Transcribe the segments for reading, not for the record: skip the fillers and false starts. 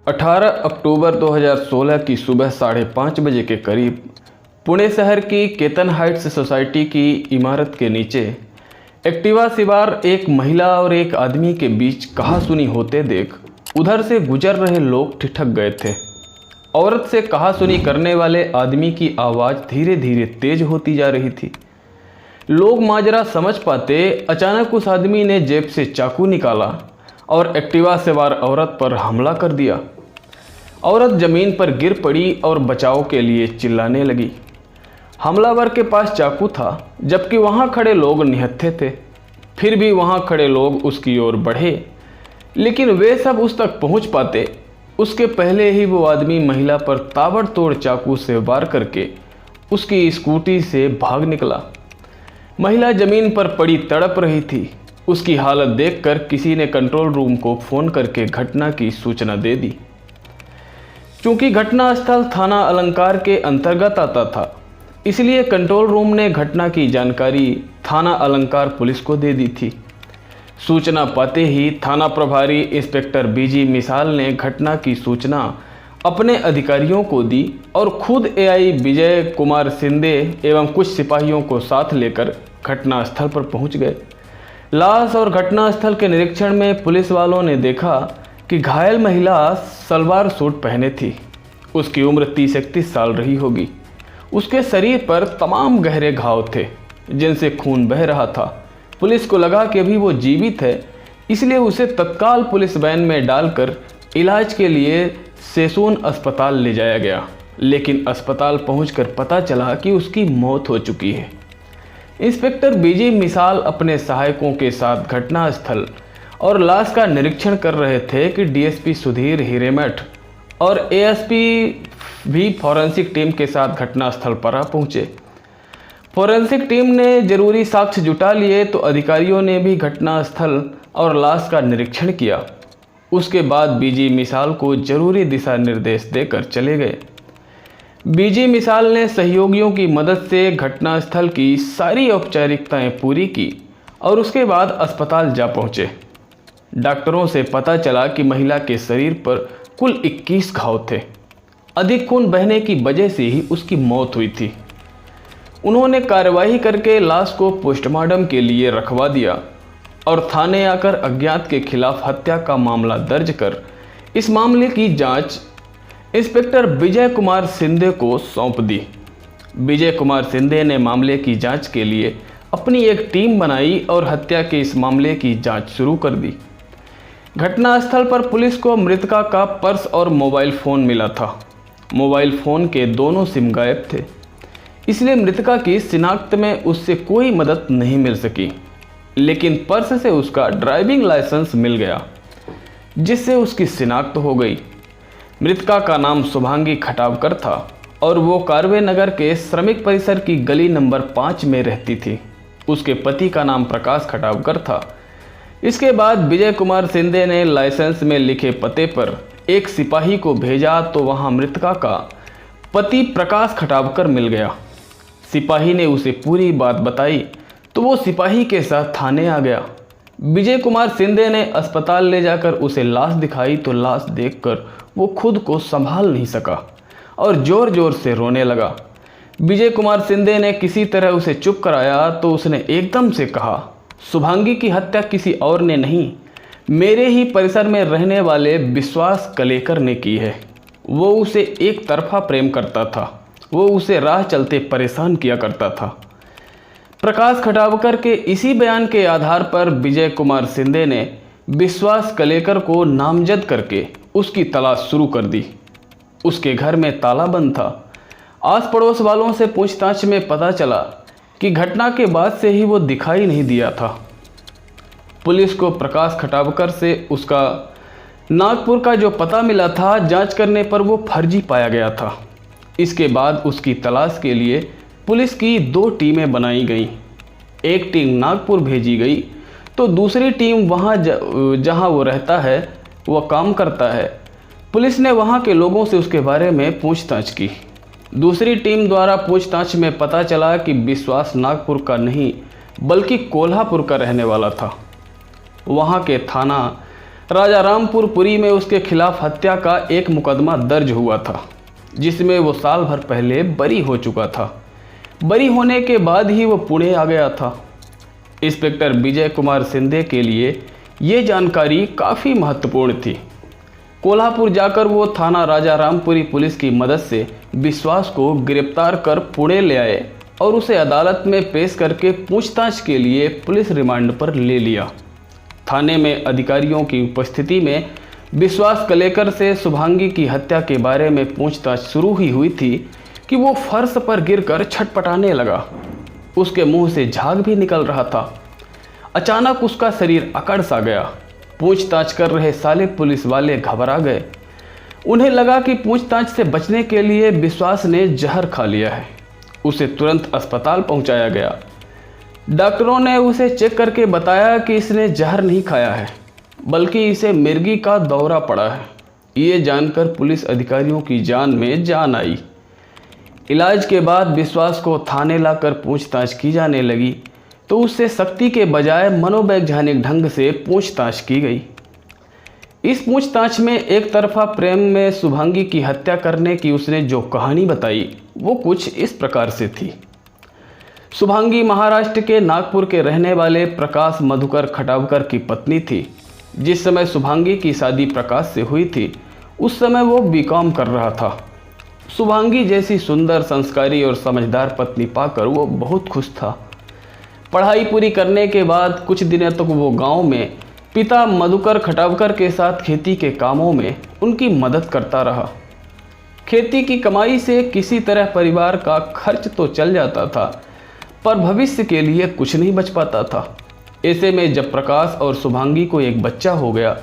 18 अक्टूबर 2016 की सुबह 5:30 बजे के करीब पुणे शहर की केतन हाइट्स सोसाइटी की इमारत के नीचे एक्टिवा सवार एक महिला और एक आदमी के बीच कहासुनी होते देख उधर से गुजर रहे लोग ठिठक गए थे। औरत से कहासुनी करने वाले आदमी की आवाज़ धीरे धीरे तेज होती जा रही थी। लोग माजरा समझ पाते अचानक उस आदमी ने जेब से चाकू निकाला और एक्टिवा सवार औरत पर हमला कर दिया। औरत ज़मीन पर गिर पड़ी और बचाव के लिए चिल्लाने लगी। हमलावर के पास चाकू था, जबकि वहाँ खड़े लोग निहत्थे थे। फिर भी वहाँ खड़े लोग उसकी ओर बढ़े, लेकिन वे सब उस तक पहुँच पाते उसके पहले ही वो आदमी महिला पर ताबड़तोड़ चाकू से वार करके उसकी स्कूटी से भाग निकला। महिला ज़मीन पर पड़ी तड़प रही थी। उसकी हालत देखकर किसी ने कंट्रोल रूम को फ़ोन करके घटना की सूचना दे दी। चूँकि घटना स्थल थाना अलंकार के अंतर्गत आता था, इसलिए कंट्रोल रूम ने घटना की जानकारी थाना अलंकार पुलिस को दे दी थी। सूचना पाते ही थाना प्रभारी इंस्पेक्टर बीजी मिसाल ने घटना की सूचना अपने अधिकारियों को दी और खुद एआई विजय कुमार सिंधे एवं कुछ सिपाहियों को साथ लेकर घटनास्थल पर पहुंच गए। लाश और घटनास्थल के निरीक्षण में पुलिस वालों ने देखा कि घायल महिला सलवार सूट पहने थी। उसकी उम्र 30-31 साल रही होगी। उसके शरीर पर तमाम गहरे घाव थे, जिनसे खून बह रहा था। पुलिस को लगा कि अभी वो जीवित है, इसलिए उसे तत्काल पुलिस वैन में डालकर इलाज के लिए सेसोन अस्पताल ले जाया गया। लेकिन अस्पताल पहुंचकर पता चला कि उसकी मौत हो चुकी है। इंस्पेक्टर बीजी मिसाल अपने सहायकों के साथ घटनास्थल और लाश का निरीक्षण कर रहे थे कि डीएसपी सुधीर हिरेमठ और एएसपी भी फॉरेंसिक टीम के साथ घटनास्थल पर आ पहुँचे। फॉरेंसिक टीम ने जरूरी साक्ष्य जुटा लिए तो अधिकारियों ने भी घटनास्थल और लाश का निरीक्षण किया। उसके बाद बीजी मिसाल को जरूरी दिशा निर्देश देकर चले गए। बीजी मिसाल ने सहयोगियों की मदद से घटनास्थल की सारी औपचारिकताएं पूरी की और उसके बाद अस्पताल जा पहुंचे। डॉक्टरों से पता चला कि महिला के शरीर पर कुल 21 घाव थे। अधिक खून बहने की वजह से ही उसकी मौत हुई थी। उन्होंने कार्रवाई करके लाश को पोस्टमार्टम के लिए रखवा दिया और थाने आकर अज्ञात के खिलाफ हत्या का मामला दर्ज कर इस मामले की जांच इंस्पेक्टर विजय कुमार सिंधे को सौंप दी। विजय कुमार सिंधे ने मामले की जांच के लिए अपनी एक टीम बनाई और हत्या के इस मामले की जांच शुरू कर दी। घटनास्थल पर पुलिस को मृतका का पर्स और मोबाइल फ़ोन मिला था। मोबाइल फ़ोन के दोनों सिम गायब थे, इसलिए मृतका की शिनाख्त में उससे कोई मदद नहीं मिल सकी। लेकिन पर्स से उसका ड्राइविंग लाइसेंस मिल गया, जिससे उसकी शिनाख्त हो गई। मृतका का नाम शुभांगी खटावकर था और वो कारवे नगर के श्रमिक परिसर की गली नंबर 5 में रहती थी। उसके पति का नाम प्रकाश खटावकर था। इसके बाद विजय कुमार सिंधे ने लाइसेंस में लिखे पते पर एक सिपाही को भेजा तो वहां मृतका का पति प्रकाश खटावकर मिल गया। सिपाही ने उसे पूरी बात बताई तो वो सिपाही के साथ थाने आ गया। विजय कुमार सिंधे ने अस्पताल ले जाकर उसे लाश दिखाई तो लाश देखकर वो खुद को संभाल नहीं सका और ज़ोर ज़ोर से रोने लगा। विजय कुमार सिंधे ने किसी तरह उसे चुप कराया तो उसने एकदम से कहा, शुभांगी की हत्या किसी और ने नहीं, मेरे ही परिसर में रहने वाले विश्वास कलेकर ने की है। वो उसे एक तरफा प्रेम करता था। वो उसे राह चलते परेशान किया करता था। प्रकाश खटावकर के इसी बयान के आधार पर विजय कुमार सिंधे ने विश्वास कलेकर को नामजद करके उसकी तलाश शुरू कर दी। उसके घर में ताला बंद था। आस पड़ोस वालों से पूछताछ में पता चला कि घटना के बाद से ही वो दिखाई नहीं दिया था। पुलिस को प्रकाश खटावकर से उसका नागपुर का जो पता मिला था, जांच करने पर वो फर्जी पाया गया था। इसके बाद उसकी तलाश के लिए पुलिस की 2 टीमें बनाई गईं। एक टीम नागपुर भेजी गई तो दूसरी टीम वहाँ जहाँ वो रहता है, वह काम करता है। पुलिस ने वहाँ के लोगों से उसके बारे में पूछताछ की। दूसरी टीम द्वारा पूछताछ में पता चला कि विश्वास नागपुर का नहीं बल्कि कोल्हापुर का रहने वाला था। वहाँ के थाना राजारामपुर पुरी में उसके खिलाफ हत्या का एक मुकदमा दर्ज हुआ था, जिसमें वो साल भर पहले बरी हो चुका था। बरी होने के बाद ही वो पुणे आ गया था। इंस्पेक्टर विजय कुमार शिंदे के लिए ये जानकारी काफ़ी महत्वपूर्ण थी। कोल्हापुर जाकर वो थाना राजारामपुरी पुलिस की मदद से विश्वास को गिरफ्तार कर पुणे ले आए और उसे अदालत में पेश करके पूछताछ के लिए पुलिस रिमांड पर ले लिया। थाने में अधिकारियों की उपस्थिति में विश्वास कलेकर से शुभांगी की हत्या के बारे में पूछताछ शुरू ही हुई थी कि वो फर्श पर गिरकर छटपटाने लगा। उसके मुंह से झाग भी निकल रहा था। अचानक उसका शरीर अकड़ सा गया। पूछताछ कर रहे साले पुलिस वाले घबरा गए। उन्हें लगा कि पूछताछ से बचने के लिए विश्वास ने जहर खा लिया है। उसे तुरंत अस्पताल पहुंचाया गया। डॉक्टरों ने उसे चेक करके बताया कि इसने जहर नहीं खाया है, बल्कि इसे मिर्गी का दौरा पड़ा है। ये जानकर पुलिस अधिकारियों की जान में जान आई। इलाज के बाद विश्वास को थाने लाकर पूछताछ की जाने लगी तो उससे सख्ती के बजाय मनोवैज्ञानिक ढंग से पूछताछ की गई। इस पूछताछ में एक तरफा प्रेम में शुभांगी की हत्या करने की उसने जो कहानी बताई वो कुछ इस प्रकार से थी। शुभांगी महाराष्ट्र के नागपुर के रहने वाले प्रकाश मधुकर खटावकर की पत्नी थी। जिस समय शुभांगी की शादी प्रकाश से हुई थी उस समय वो बीकॉम कर रहा था। शुभांगी जैसी सुंदर, संस्कारी और समझदार पत्नी पाकर वो बहुत खुश था। पढ़ाई पूरी करने के बाद कुछ दिनों तक वो गांव में पिता मधुकर खटावकर के साथ खेती के कामों में उनकी मदद करता रहा। खेती की कमाई से किसी तरह परिवार का खर्च तो चल जाता था, पर भविष्य के लिए कुछ नहीं बच पाता था। ऐसे में जब प्रकाश और शुभांगी को एक बच्चा हो गया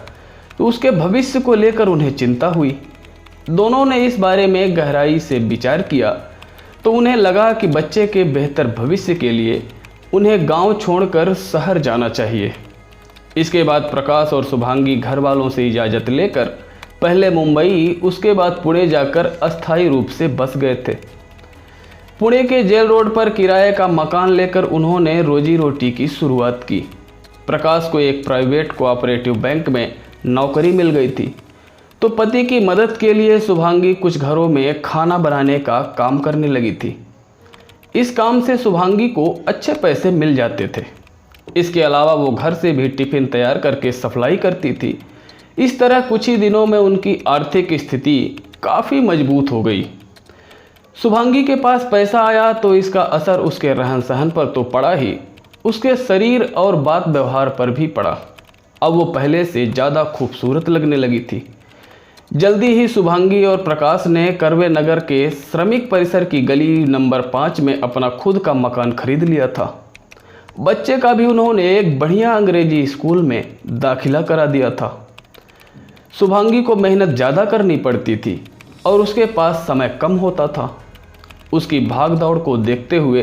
तो उसके भविष्य को लेकर उन्हें चिंता हुई। दोनों ने इस बारे में गहराई से विचार किया तो उन्हें लगा कि बच्चे के बेहतर भविष्य के लिए उन्हें गांव छोड़कर शहर जाना चाहिए। इसके बाद प्रकाश और शुभांगी घर वालों से इजाज़त लेकर पहले मुंबई, उसके बाद पुणे जाकर अस्थायी रूप से बस गए थे। पुणे के जेल रोड पर किराए का मकान लेकर उन्होंने रोजी रोटी की शुरुआत की। प्रकाश को एक प्राइवेट कोऑपरेटिव बैंक में नौकरी मिल गई थी, तो पति की मदद के लिए शुभांगी कुछ घरों में खाना बनाने का काम करने लगी थी। इस काम से शुभांगी को अच्छे पैसे मिल जाते थे। इसके अलावा वो घर से भी टिफ़िन तैयार करके सप्लाई करती थी। इस तरह कुछ ही दिनों में उनकी आर्थिक स्थिति काफ़ी मजबूत हो गई। शुभांगी के पास पैसा आया तो इसका असर उसके रहन सहन पर तो पड़ा ही, उसके शरीर और बात व्यवहार पर भी पड़ा। अब वो पहले से ज़्यादा खूबसूरत लगने लगी थी। जल्दी ही शुभांगी और प्रकाश ने करवे नगर के श्रमिक परिसर की गली नंबर 5 में अपना खुद का मकान खरीद लिया था। बच्चे का भी उन्होंने एक बढ़िया अंग्रेजी स्कूल में दाखिला करा दिया था। शुभांगी को मेहनत ज़्यादा करनी पड़ती थी और उसके पास समय कम होता था। उसकी भाग दौड़ को देखते हुए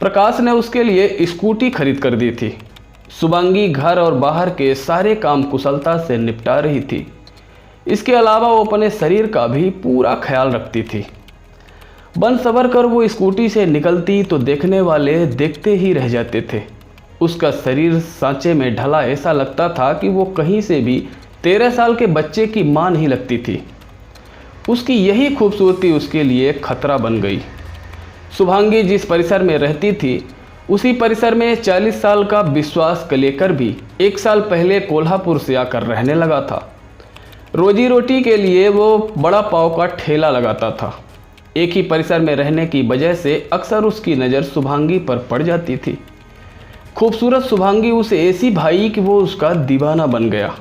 प्रकाश ने उसके लिए स्कूटी खरीद कर दी थी। शुभांगी घर और बाहर के सारे काम कुशलता से निपटा रही थी। इसके अलावा वो अपने शरीर का भी पूरा ख्याल रखती थी। बन सवर कर वो स्कूटी से निकलती तो देखने वाले देखते ही रह जाते थे। उसका शरीर सांचे में ढला ऐसा लगता था कि वो कहीं से भी 13 साल के बच्चे की मां नहीं लगती थी। उसकी यही खूबसूरती उसके लिए खतरा बन गई। शुभांगी जिस परिसर में रहती थी उसी परिसर में 40 साल का विश्वास कलेकर भी 1 साल पहले कोल्हापुर से आकर रहने लगा था। रोजी रोटी के लिए वो बड़ा पाव का ठेला लगाता था। एक ही परिसर में रहने की वजह से अक्सर उसकी नज़र शुभांगी पर पड़ जाती थी। खूबसूरत शुभांगी उसे ऐसी भाई कि वो उसका दीवाना बन गया।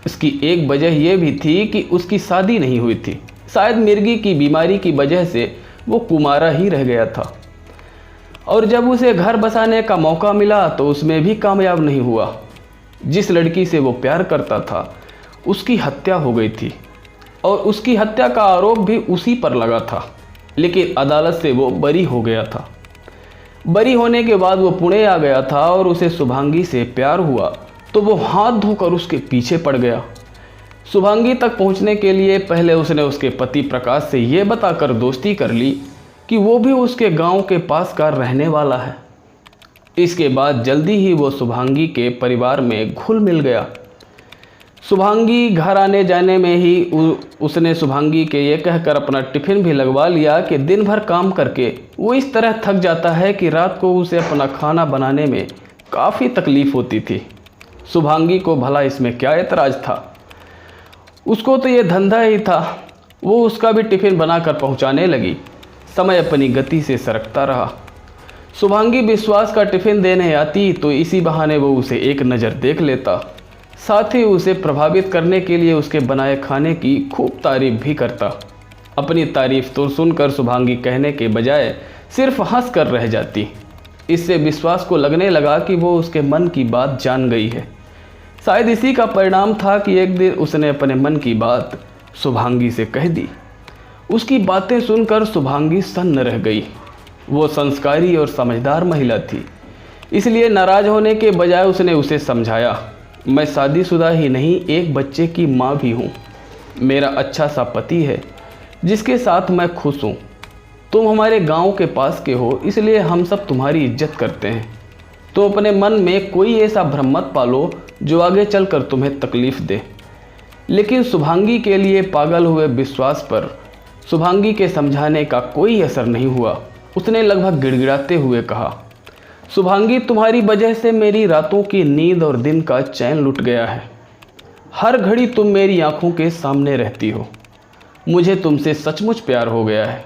इसकी एक वजह यह भी थी कि उसकी शादी नहीं हुई थी। शायद मिर्गी की बीमारी की वजह से वो कुमारा ही रह गया था और जब उसे घर बसाने का मौका मिला तो उसमें भी कामयाब नहीं हुआ। जिस लड़की से वो प्यार करता था उसकी हत्या हो गई थी और उसकी हत्या का आरोप भी उसी पर लगा था, लेकिन अदालत से वो बरी हो गया था। बरी होने के बाद वो पुणे आ गया था और उसे शुभांगी से प्यार हुआ तो वो हाथ धोकर उसके पीछे पड़ गया। शुभांगी तक पहुंचने के लिए पहले उसने उसके पति प्रकाश से ये बताकर दोस्ती कर ली कि वो भी उसके गांव के पास का रहने वाला है। इसके बाद जल्दी ही वो शुभांगी के परिवार में घुल मिल गया। शुभांगी घर आने जाने में ही उसने शुभांगी के ये कहकर अपना टिफ़िन भी लगवा लिया कि दिन भर काम करके वो इस तरह थक जाता है कि रात को उसे अपना खाना बनाने में काफ़ी तकलीफ़ होती थी। शुभांगी को भला इसमें क्या एतराज़ था, उसको तो ये धंधा ही था। वो उसका भी टिफ़िन बनाकर पहुंचाने लगी। समय अपनी गति से सरकता रहा। शुभांगी विश्वास का टिफ़िन देने आती तो इसी बहाने वो उसे एक नज़र देख लेता, साथ ही उसे प्रभावित करने के लिए उसके बनाए खाने की खूब तारीफ भी करता। अपनी तारीफ तो सुनकर शुभांगी कहने के बजाय सिर्फ हंस कर रह जाती। इससे विश्वास को लगने लगा कि वो उसके मन की बात जान गई है। शायद इसी का परिणाम था कि एक दिन उसने अपने मन की बात शुभांगी से कह दी। उसकी बातें सुनकर शुभांगी सन्न रह गई। वो संस्कारी और समझदार महिला थी, इसलिए नाराज़ होने के बजाय उसने उसे समझाया, मैं शादीशुदा ही नहीं, एक बच्चे की माँ भी हूँ। मेरा अच्छा सा पति है जिसके साथ मैं खुश हूँ। तुम हमारे गांव के पास के हो, इसलिए हम सब तुम्हारी इज्जत करते हैं। तो अपने मन में कोई ऐसा भ्रम मत पालो जो आगे चलकर तुम्हें तकलीफ़ दे। लेकिन शुभांगी के लिए पागल हुए विश्वास पर शुभांगी के समझाने का कोई असर नहीं हुआ। उसने लगभग गिड़गिड़ाते हुए कहा, शुभांगी, तुम्हारी वजह से मेरी रातों की नींद और दिन का चैन लुट गया है। हर घड़ी तुम मेरी आंखों के सामने रहती हो। मुझे तुमसे सचमुच प्यार हो गया है।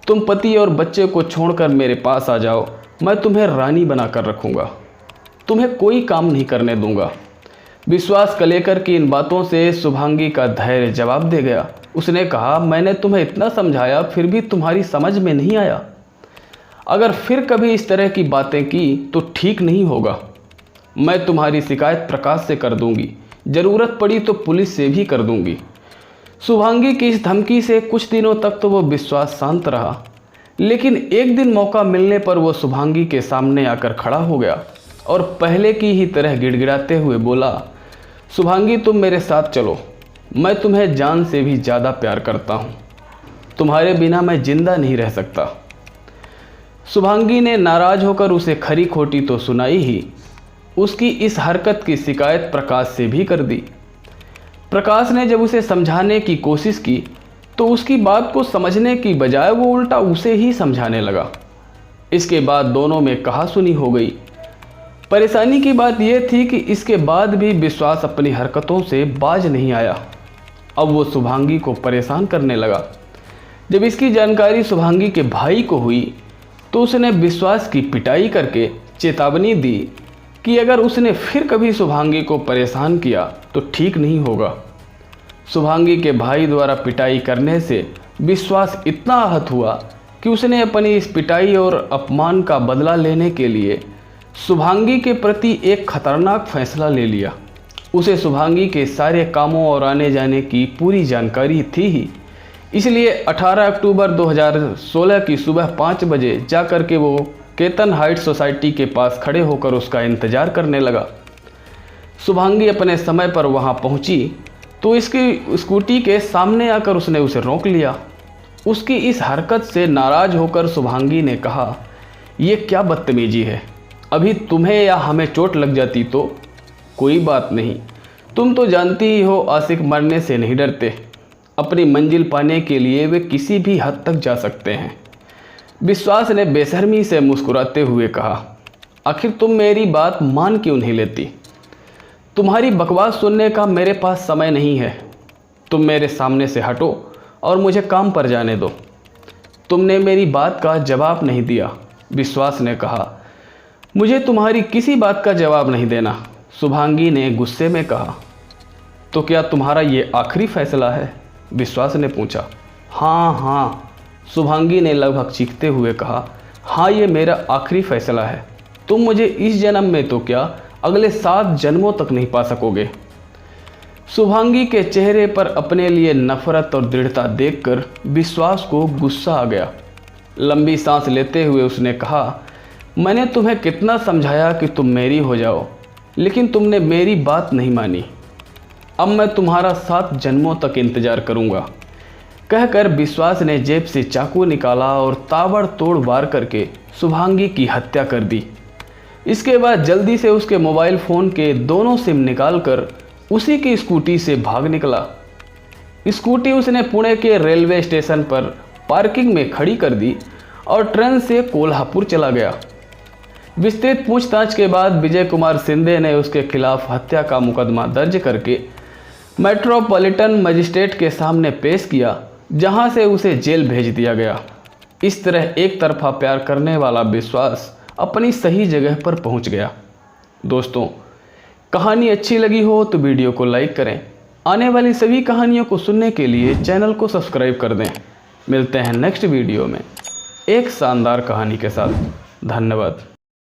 तुम पति और बच्चे को छोड़कर मेरे पास आ जाओ, मैं तुम्हें रानी बनाकर रखूँगा। तुम्हें कोई काम नहीं करने दूंगा। विश्वास कलेकर की इन बातों से शुभांगी का धैर्य जवाब दे गया। उसने कहा, मैंने तुम्हें इतना समझाया फिर भी तुम्हारी समझ में नहीं आया। अगर फिर कभी इस तरह की बातें की तो ठीक नहीं होगा। मैं तुम्हारी शिकायत प्रकाश से कर दूंगी, ज़रूरत पड़ी तो पुलिस से भी कर दूंगी। शुभांगी की इस धमकी से कुछ दिनों तक तो वो विश्वास शांत रहा, लेकिन एक दिन मौका मिलने पर वो शुभांगी के सामने आकर खड़ा हो गया और पहले की ही तरह गिड़गिड़ाते हुए बोला, शुभांगी, तुम मेरे साथ चलो। मैं तुम्हें जान से भी ज़्यादा प्यार करता हूँ। तुम्हारे बिना मैं जिंदा नहीं रह सकता। शुभांगी ने नाराज होकर उसे खरी खोटी तो सुनाई ही, उसकी इस हरकत की शिकायत प्रकाश से भी कर दी। प्रकाश ने जब उसे समझाने की कोशिश की तो उसकी बात को समझने की बजाय वो उल्टा उसे ही समझाने लगा। इसके बाद दोनों में कहा-सुनी हो गई। परेशानी की बात यह थी कि इसके बाद भी विश्वास अपनी हरकतों से बाज नहीं आया। अब वो शुभांगी को परेशान करने लगा। जब इसकी जानकारी शुभांगी के भाई को हुई तो उसने विश्वास की पिटाई करके चेतावनी दी कि अगर उसने फिर कभी शुभांगी को परेशान किया तो ठीक नहीं होगा। शुभांगी के भाई द्वारा पिटाई करने से विश्वास इतना आहत हुआ कि उसने अपनी इस पिटाई और अपमान का बदला लेने के लिए शुभांगी के प्रति एक खतरनाक फैसला ले लिया। उसे शुभांगी के सारे कामों और आने जाने की पूरी जानकारी थी ही, इसलिए 18 अक्टूबर 2016 की सुबह 5 बजे जाकर के वो केतन हाइट सोसाइटी के पास खड़े होकर उसका इंतज़ार करने लगा। शुभांगी अपने समय पर वहाँ पहुँची तो इसकी स्कूटी के सामने आकर उसने उसे रोक लिया। उसकी इस हरकत से नाराज़ होकर शुभांगी ने कहा, ये क्या बदतमीजी है, अभी तुम्हें या हमें चोट लग जाती तो कोई बात नहीं, तुम तो जानती ही हो आशिक मरने से नहीं डरते। अपनी मंजिल पाने के लिए वे किसी भी हद तक जा सकते हैं। विश्वास ने बेशर्मी से मुस्कुराते हुए कहा, आखिर तुम मेरी बात मान क्यों नहीं लेती? तुम्हारी बकवास सुनने का मेरे पास समय नहीं है। तुम मेरे सामने से हटो और मुझे काम पर जाने दो। तुमने मेरी बात का जवाब नहीं दिया। विश्वास ने कहा, मुझे तुम्हारी किसी बात का जवाब नहीं देना। शुभांगी ने गुस्से में कहा, तो क्या तुम्हारा ये आखिरी फैसला है? विश्वास ने पूछा। हाँ, शुभांगी ने लगभग चीखते हुए कहा, हाँ, ये मेरा आखिरी फैसला है। तुम मुझे इस जन्म में तो क्या अगले 7 जन्मों तक नहीं पा सकोगे। शुभांगी के चेहरे पर अपने लिए नफरत और दृढ़ता देखकर विश्वास को गुस्सा आ गया। लंबी सांस लेते हुए उसने कहा, मैंने तुम्हें कितना समझाया कि तुम मेरी हो जाओ, लेकिन तुमने मेरी बात नहीं मानी। अब मैं तुम्हारा 7 जन्मों तक इंतज़ार करूंगा। कहकर विश्वास ने जेब से चाकू निकाला और ताबड़तोड़ वार करके शुभांगी की हत्या कर दी। इसके बाद जल्दी से उसके मोबाइल फ़ोन के दोनों सिम निकालकर उसी की स्कूटी से भाग निकला। स्कूटी उसने पुणे के रेलवे स्टेशन पर पार्किंग में खड़ी कर दी और ट्रेन से कोल्हापुर चला गया। विस्तृत पूछताछ के बाद विजय कुमार शिंदे ने उसके खिलाफ हत्या का मुकदमा दर्ज करके मेट्रोपॉलिटन मजिस्ट्रेट के सामने पेश किया, जहां से उसे जेल भेज दिया गया। इस तरह एक तरफा प्यार करने वाला विश्वास अपनी सही जगह पर पहुंच गया। दोस्तों, कहानी अच्छी लगी हो तो वीडियो को लाइक करें। आने वाली सभी कहानियों को सुनने के लिए चैनल को सब्सक्राइब कर दें। मिलते हैं नेक्स्ट वीडियो में एक शानदार कहानी के साथ। धन्यवाद।